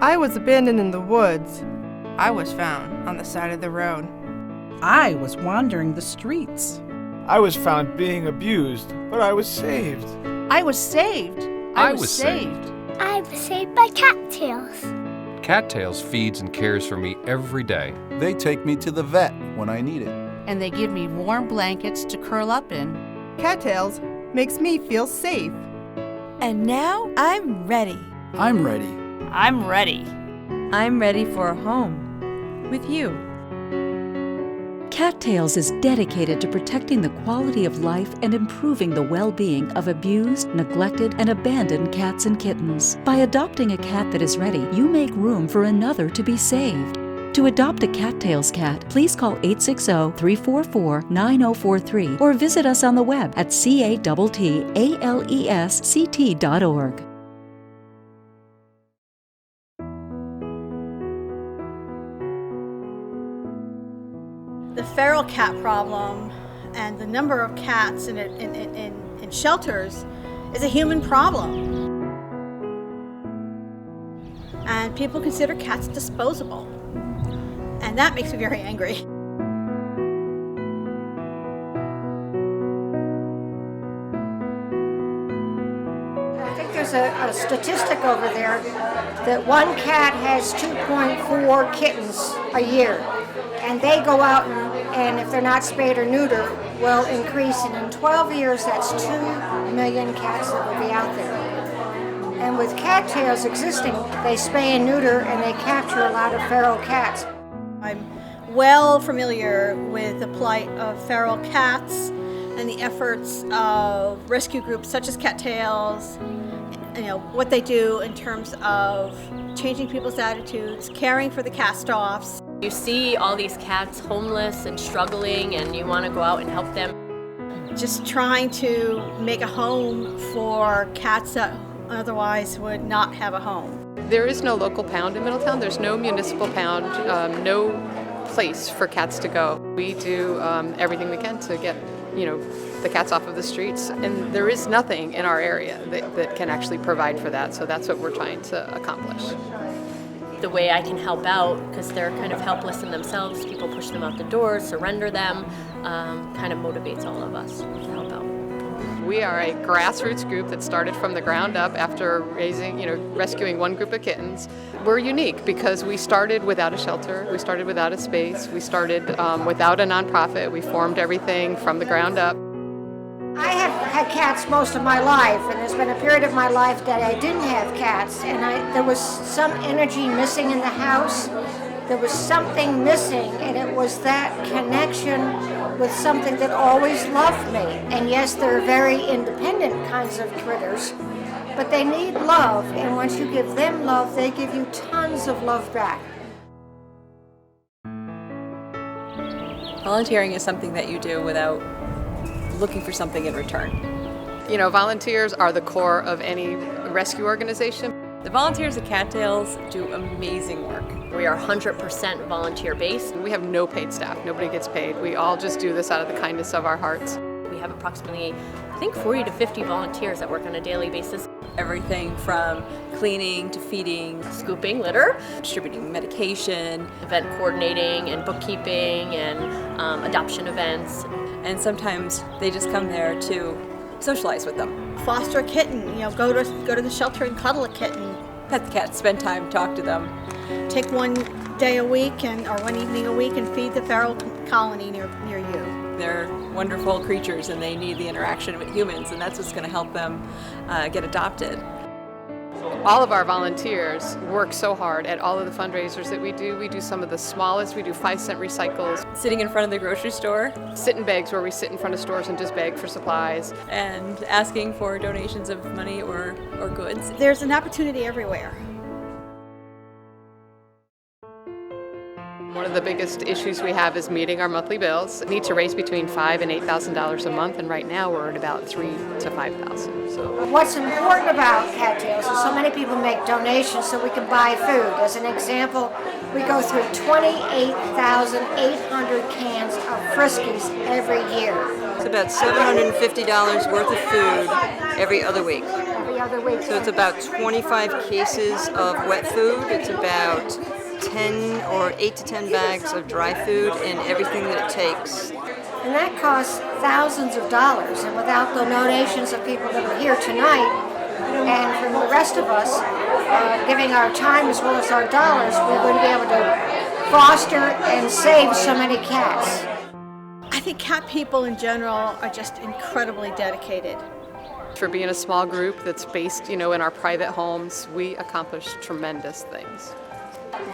I was abandoned in the woods. I was found on the side of the road. I was wandering the streets. I was found being abused, but I was saved. I was saved. I was saved. I was saved by CatTales. CatTales feeds and cares for me every day. They take me to the vet when I need it. And they give me warm blankets to curl up in. CatTales makes me feel safe. And now I'm ready. I'm ready. I'm ready. I'm ready for a home with you. CatTales is dedicated to protecting the quality of life and improving the well-being of abused, neglected, and abandoned cats and kittens. By adopting a cat that is ready, you make room for another to be saved. To adopt a CatTales cat, please call 860-344-9043 or visit us on the web at CatTalesCT.org. The feral cat problem and the number of cats in shelters is a human problem. And people consider cats disposable. And that makes me very angry. I think there's a statistic over there that one cat has 2.4 kittens a year. And they go out and if they're not spayed or neutered, will increase. And in 12 years, that's 2 million cats that will be out there. And with CatTales existing, they spay and neuter and they capture a lot of feral cats. I'm well familiar with the plight of feral cats and the efforts of rescue groups such as CatTales, what they do in terms of changing people's attitudes, caring for the cast-offs. You see all these cats homeless and struggling and you want to go out and help them. Just trying to make a home for cats that otherwise would not have a home. There is no local pound in Middletown. There's no municipal pound, no place for cats to go. We do everything we can to get, the cats off of the streets, and there is nothing in our area that can actually provide for that. So that's what we're trying to accomplish. The way I can help out, because they're kind of helpless in themselves, people push them out the door, surrender them, kind of motivates all of us to help out. We are a grassroots group that started from the ground up after rescuing one group of kittens. We're unique because we started without a shelter, we started without a space, we started without a nonprofit, we formed everything from the ground up. I have had cats most of my life, and there's been a period of my life that I didn't have cats, and there was some energy missing in the house. There was something missing, and it was that connection with something that always loved me. And yes, they're very independent kinds of critters, but they need love, and once you give them love, they give you tons of love back. Volunteering is something that you do without looking for something in return. Volunteers are the core of any rescue organization. The volunteers at CatTales do amazing work. We are 100% volunteer-based. We have no paid staff. Nobody gets paid. We all just do this out of the kindness of our hearts. We have approximately, 40 to 50 volunteers that work on a daily basis. Everything from cleaning to feeding, scooping litter, distributing medication, event coordinating and bookkeeping and adoption events. And sometimes they just come there to socialize with them. Foster a kitten, go to the shelter and cuddle a kitten. Pet the cat, spend time, talk to them. Take one day a week or one evening a week and feed the feral colony near you. They're wonderful creatures and they need the interaction with humans, and that's what's going to help them get adopted. All of our volunteers work so hard at all of the fundraisers that we do. We do some of the smallest. We do 5-cent recycles. Sitting in front of the grocery store. Sit in bags, where we sit in front of stores and just beg for supplies. And asking for donations of money or goods. There's an opportunity everywhere. One of the biggest issues we have is meeting our monthly bills. We need to raise between $5,000 and $8,000 a month, and right now we're at about $3,000 to $5,000. So what's important about CatTales is so many people make donations so we can buy food. As an example, we go through 28,800 cans of Friskies every year. It's about $750 worth of food every other week. Every other week. So it's about 25 cases of wet food. It's about 10 or 8 to 10 bags of dry food and everything that it takes. And that costs thousands of dollars. And without the donations of people that are here tonight, and from the rest of us giving our time as well as our dollars, we wouldn't be able to foster and save so many cats. I think cat people in general are just incredibly dedicated. For being a small group that's based, in our private homes, we accomplish tremendous things.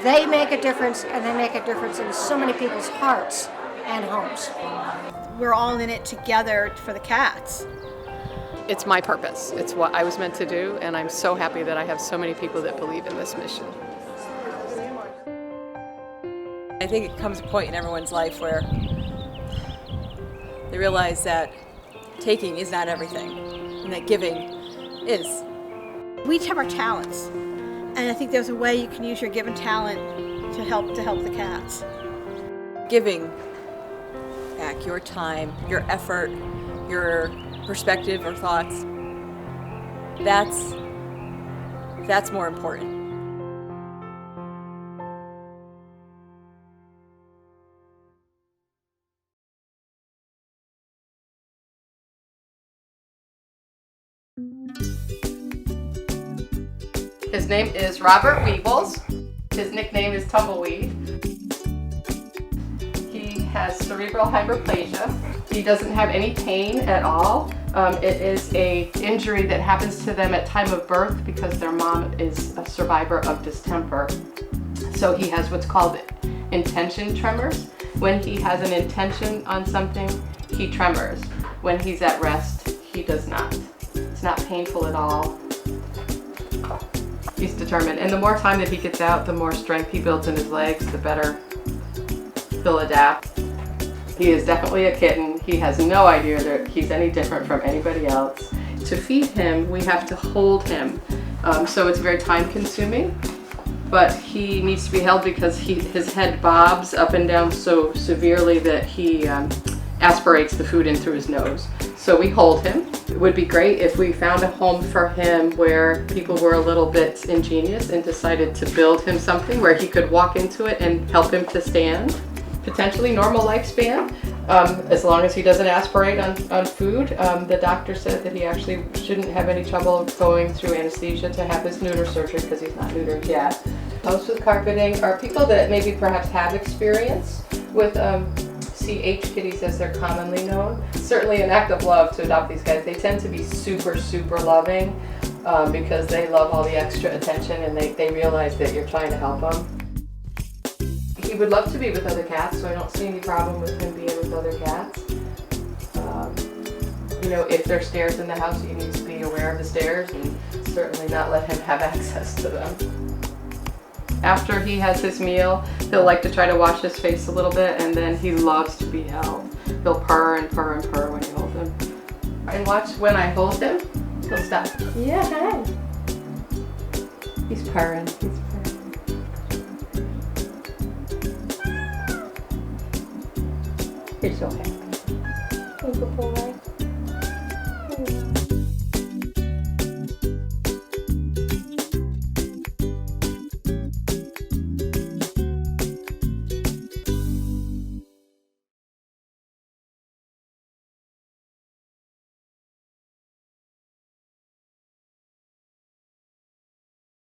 They make a difference, and they make a difference in so many people's hearts and homes. We're all in it together for the cats. It's my purpose. It's what I was meant to do, and I'm so happy that I have so many people that believe in this mission. I think it comes a point in everyone's life where they realize that taking is not everything, and that giving is. We each have our talents, and I think there's a way you can use your given talent to help the cats. Giving back your time, your effort, your perspective or thoughts, that's more important. His name is Robert Weebles. His nickname is Tumbleweed. He has cerebral hyperplasia. He doesn't have any pain at all. It is an injury that happens to them at time of birth because their mom is a survivor of distemper. So he has what's called intention tremors. When he has an intention on something, he tremors. When he's at rest, he does not. It's not painful at all. He's determined. And the more time that he gets out, the more strength he builds in his legs, the better he'll adapt. He is definitely a kitten. He has no idea that he's any different from anybody else. To feed him, we have to hold him. So it's very time consuming, but he needs to be held because his head bobs up and down so severely that he aspirates the food in through his nose. So we hold him. It would be great if we found a home for him where people were a little bit ingenious and decided to build him something where he could walk into it and help him to stand. Potentially normal lifespan, as long as he doesn't aspirate on food. The doctor said that he actually shouldn't have any trouble going through anesthesia to have his neuter surgery because he's not neutered yet. Hosts with carpeting are people that maybe perhaps have experience with CH kitties, as they're commonly known. Certainly an act of love to adopt these guys. They tend to be super, super loving because they love all the extra attention and they realize that you're trying to help them. He would love to be with other cats, so I don't see any problem with him being with other cats. If there's stairs in the house, he needs to be aware of the stairs and certainly not let him have access to them. After he has his meal, he'll like to try to wash his face a little bit, and then he loves to be held. He'll purr and purr and purr when you hold him. And watch when I hold him, he'll stop. Yeah, hi. He's purring. You're so happy. Good boy.